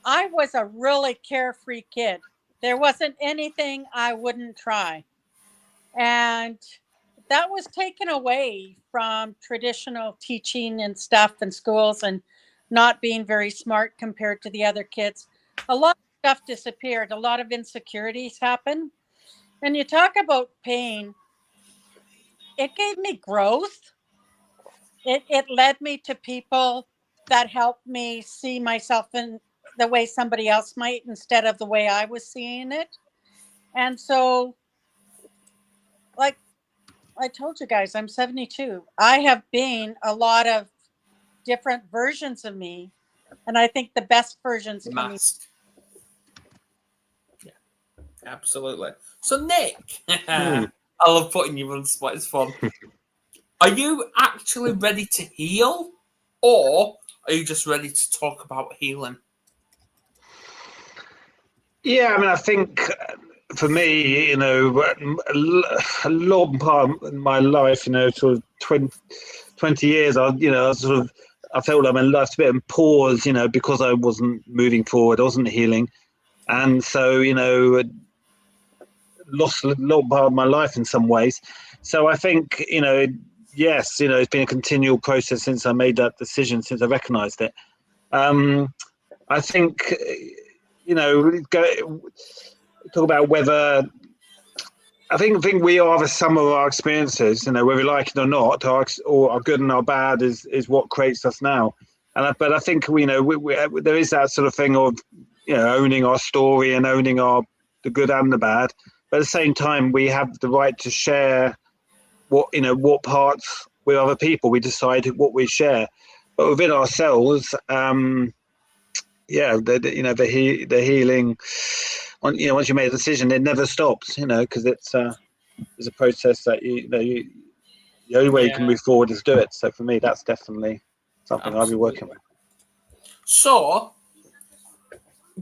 I was a really carefree kid. There wasn't anything I wouldn't try. And that was taken away from traditional teaching and stuff in schools and not being very smart compared to the other kids. A lot of stuff disappeared. A lot of insecurities happened. And you talk about pain, it gave me growth. It led me to people that helped me see myself in the way somebody else might instead of the way I was seeing it. And so, like I told you guys, I'm 72. I have been a lot of different versions of me, and I think the best versions coming. Yeah, absolutely. So, Nick, I love putting you on the spot. It's fun. Are you actually ready to heal, or are you just ready to talk about healing? Yeah, I mean, I think for me, you know, a long part of my life, you know, sort of 20 years, I felt like my life's a bit in pause, you know, because I wasn't moving forward, I wasn't healing. And so, you know, lost a long part of my life in some ways. So I think, you know, yes, you know, it's been a continual process since I made that decision, since I recognized it. I think, you know, talk about whether I think we are the sum of our experiences, you know, whether we like it or not, or our good and our bad is what creates us now. But I think, you know, there is that sort of thing of, you know, owning our story and owning the good and the bad. But at the same time, we have the right to share what parts with other people. We decide what we share, but within ourselves, the healing. You know, once you make a decision, it never stops. You know, because it's a process that the only way you can move forward is do it. So for me, that's definitely something I'll be working with. So,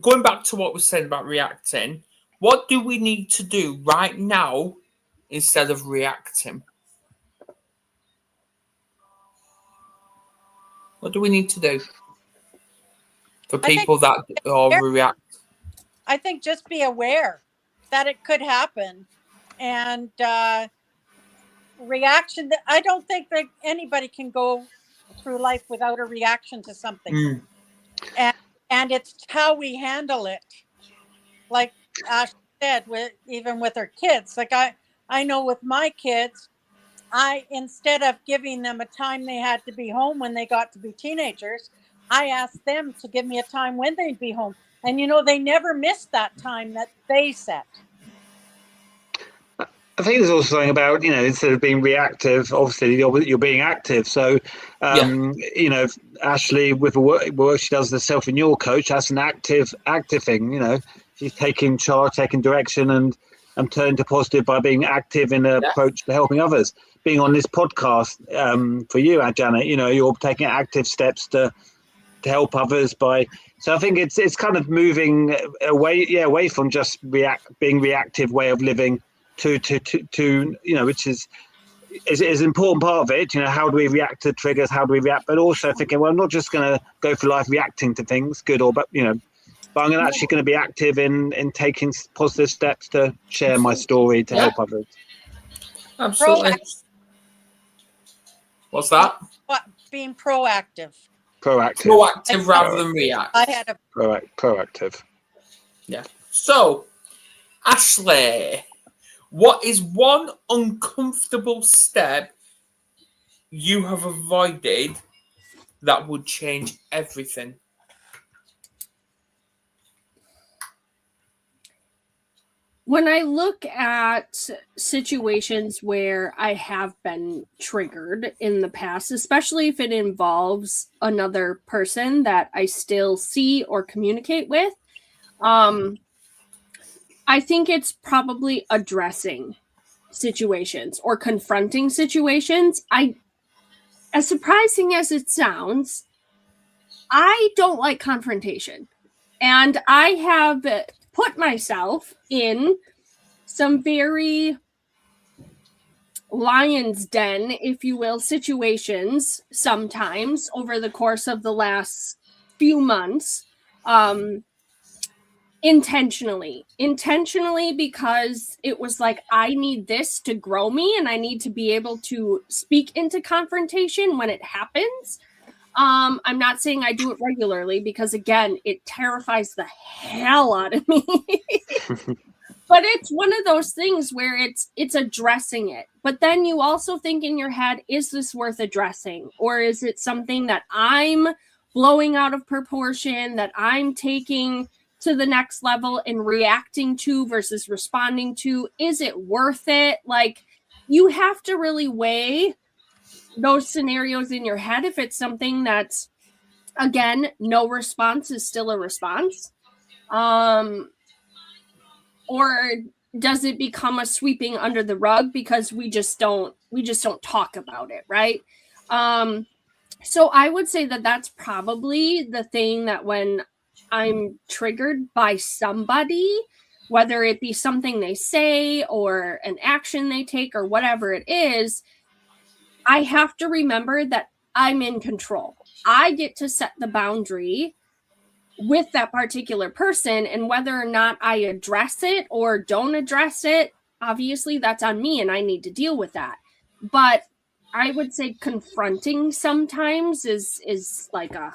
going back to what we said about reacting, what do we need to do right now instead of reacting? What do we need to do for people that react? I think just be aware that it could happen, and reaction. I don't think that anybody can go through life without a reaction to something, and it's how we handle it. Like Ash said, even with her kids. Like I know with my kids, instead of giving them a time they had to be home when they got to be teenagers, I asked them to give me a time when they'd be home. And, you know, they never missed that time that they set. I think there's also something about, you know, instead of being reactive, obviously you're being active. So, you know, Ashley, with the work she does as a self-renewal coach, that's an active thing. You know, she's taking charge, taking direction, and turning to positive by being active in an approach to helping others. Being on this podcast for you, Janet, you know, you're taking active steps to help others by. So I think it's kind of moving away from just being reactive way of living to you know, which is an important part of it. You know, how do we react to triggers? How do we react? But also thinking, well, I'm not just going to go for life reacting to things, good or bad, you know, but I'm actually going to be active in taking positive steps to share my story to help others. Absolutely. What's that? Being proactive. Proactive rather than react. I had a proactive. Yeah. So, Ashley, what is one uncomfortable step you have avoided that would change everything? When I look at situations where I have been triggered in the past, especially if it involves another person that I still see or communicate with, I think it's probably addressing situations or confronting situations. As surprising as it sounds, I don't like confrontation. And I have put myself in some very lion's den, if you will, situations sometimes over the course of the last few months. Intentionally because it was like, I need this to grow me and I need to be able to speak into confrontation when it happens. I'm not saying I do it regularly because, again, it terrifies the hell out of me. But it's one of those things where it's addressing it. But then you also think in your head, is this worth addressing? Or is it something that I'm blowing out of proportion, that I'm taking to the next level and reacting to versus responding to? Is it worth it? Like, you have to really weigh those scenarios in your head. If it's something that's, again, no response is still a response, or does it become a sweeping under the rug because we just don't talk about it, right? So I would say that that's probably the thing, that when I'm triggered by somebody, whether it be something they say or an action they take or whatever it is, I have to remember that I'm in control. I get to set the boundary with that particular person, and whether or not I address it or don't address it, obviously that's on me and I need to deal with that. But I would say confronting sometimes is like a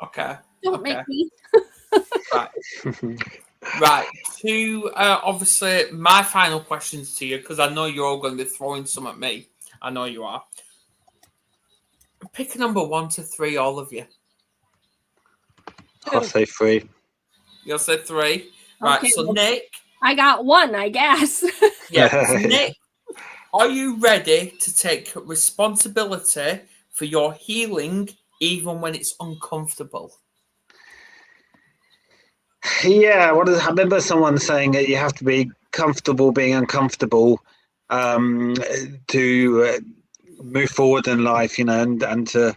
Okay. Don't make me. Right. Right. To obviously my final questions to you, because I know you're all going to be throwing some at me. I know you are. Pick a number 1 to 3, all of you. I'll say 3. You'll say 3. Right. Okay, So well, Nick. I got 1, I guess. Yeah. So Nick, are you ready to take responsibility for your healing even when it's uncomfortable? Yeah, I remember someone saying that you have to be comfortable being uncomfortable to move forward in life, and to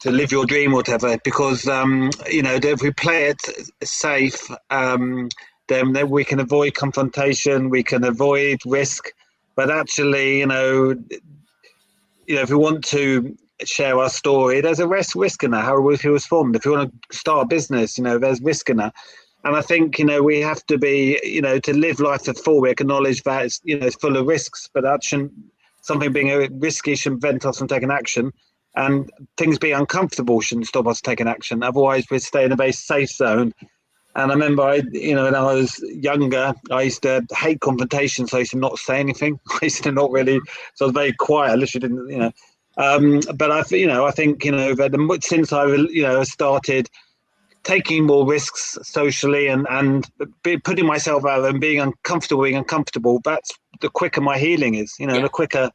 live your dream or whatever. Because if we play it safe, then we can avoid confrontation, we can avoid risk. But actually, if we want to share our story, there's a risk in that, how it was formed. If you want to start a business, there's risk in that. And I think, we have to be, to live life to the full, we acknowledge that it's full of risks, but that shouldn't, something being risky shouldn't prevent us from taking action. And things being uncomfortable shouldn't stop us taking action. Otherwise, we stay in a very safe zone. And I remember, when I was younger, I used to hate confrontation, so I used to not say anything. I used to not really, so I was very quiet, unless you didn't, but I think that since I started taking more risks socially and putting myself out there and being uncomfortable, that's the quicker my healing is. The quicker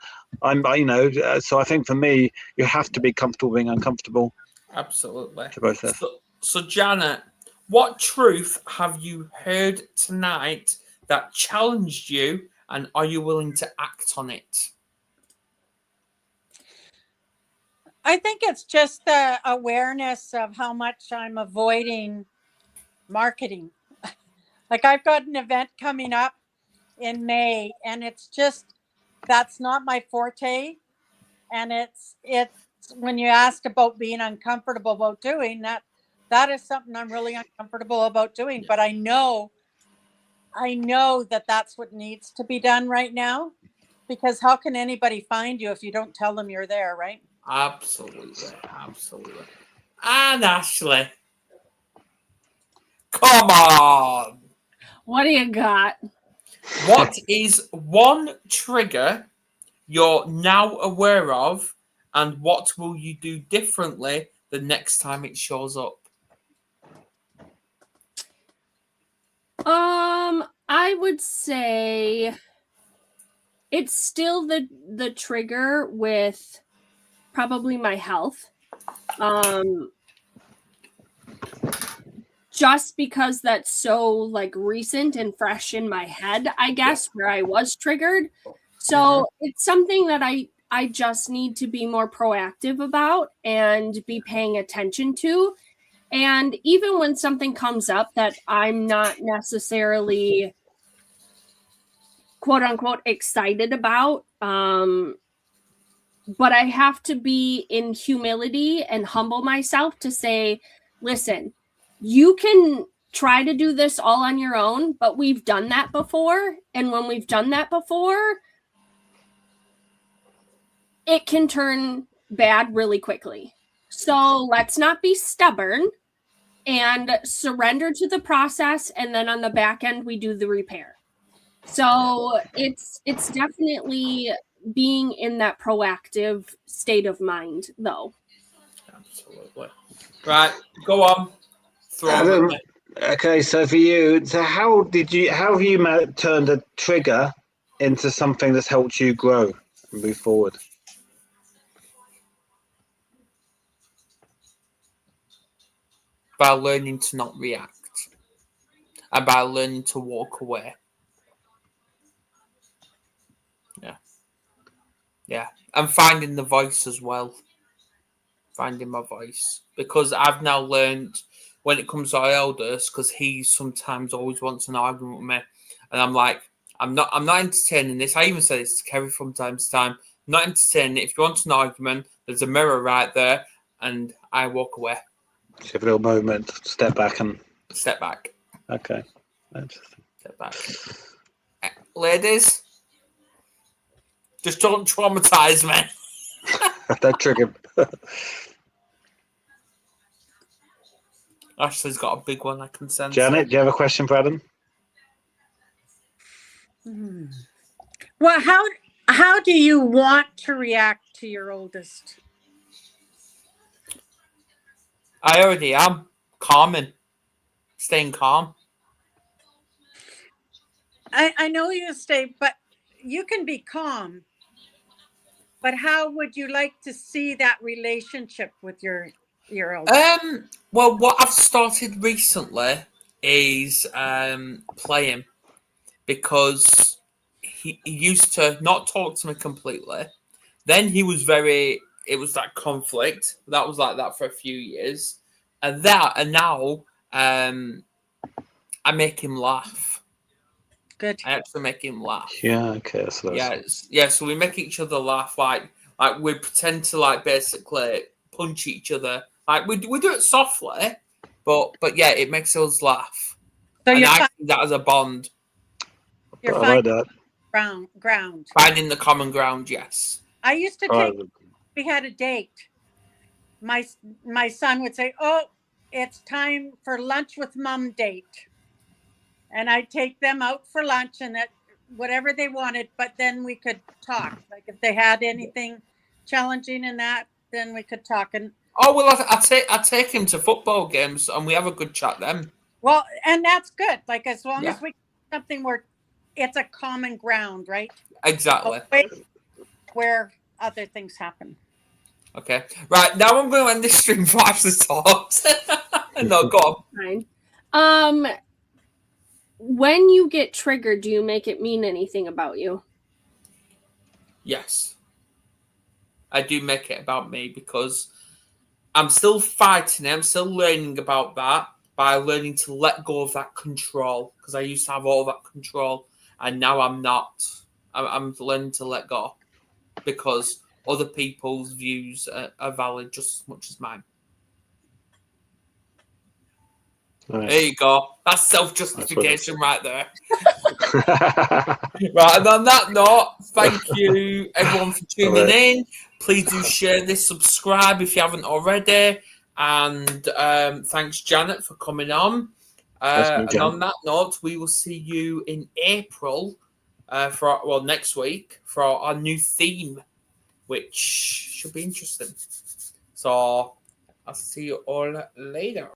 so I think for me, you have to be comfortable being uncomfortable. Absolutely. To process. So Janet, what truth have you heard tonight that challenged you, and are you willing to act on it? I think it's just the awareness of how much I'm avoiding marketing. Like, I've got an event coming up in May, and it's just, that's not my forte. And it's when you ask about being uncomfortable about doing that, that is something I'm really uncomfortable about doing. But I know that that's what needs to be done right now, because how can anybody find you if you don't tell them you're there, right? Absolutely. And Ashley, come on. What do you got? What is one trigger you're now aware of, and what will you do differently the next time it shows up? I would say it's still the trigger with probably my health. just because that's so like recent and fresh in my head, I guess, where I was triggered. So it's something that I just need to be more proactive about and be paying attention to. And even when something comes up that I'm not necessarily quote unquote excited about, but I have to be in humility and humble myself to say, listen, you can try to do this all on your own, but we've done that before. And when we've done that before, it can turn bad really quickly. So let's not be stubborn and surrender to the process. And then on the back end, we do the repair. So it's definitely being in that proactive state of mind, though. Absolutely. Right, go on. Adam, okay, so for you, so how have you turned a trigger into something that's helped you grow and move forward? By learning to not react and by learning to walk away. Yeah. And finding the voice as well. Finding my voice. Because I've now learned when it comes to our eldest, because he sometimes always wants an argument with me. And I'm like, I'm not entertaining this. I even say this to Kerry from time to time. I'm not entertaining it. If you want an argument, there's a mirror right there. And I walk away. Just have a little moment, step back. Okay. Interesting. Step back. Ladies, just don't traumatize me. Don't trigger. Ashley's got a big one, I can sense. Janet, do you have a question for Adam? Well, how do you want to react to your oldest? I already am. Calming. Staying calm. I know you stay, but you can be calm. But how would you like to see that relationship with your eldest? Well, what I've started recently is playing, because he used to not talk to me completely. Then it was that conflict. That was like that for a few years. And now I make him laugh. Good. I actually make him laugh. Yeah, okay. So So we make each other laugh, like we pretend to like basically punch each other. Like we do it softly, but yeah, it makes us laugh. So and I see that as a bond. You're finding ground. Finding the common ground, yes. I used to we had a date. My son would say, "Oh, it's time for lunch with mom date." And I'd take them out for lunch and whatever they wanted, but then we could talk. Like if they had anything challenging in that, then we could talk. And I take him to football games and we have a good chat then. Well, and that's good. Like as long as we something where it's a common ground, right? Exactly. Where other things happen. Okay. Right, now I'm going to end this stream for Ashley talks. No, go on. Fine. When you get triggered, do you make it mean anything about you? Yes. I do make it about me because I'm still fighting it. I'm still learning about that by learning to let go of that control, because I used to have all that control and now I'm not. I'm learning to let go because other people's views are valid just as much as mine. Right. There you go. That's self-justification right there. Right, and on that note, thank you everyone for tuning in. Please do share this, subscribe if you haven't already, and thanks Janet for coming on. And on that note, we will see you in April next week for our new theme, which should be interesting. So I'll see you all later.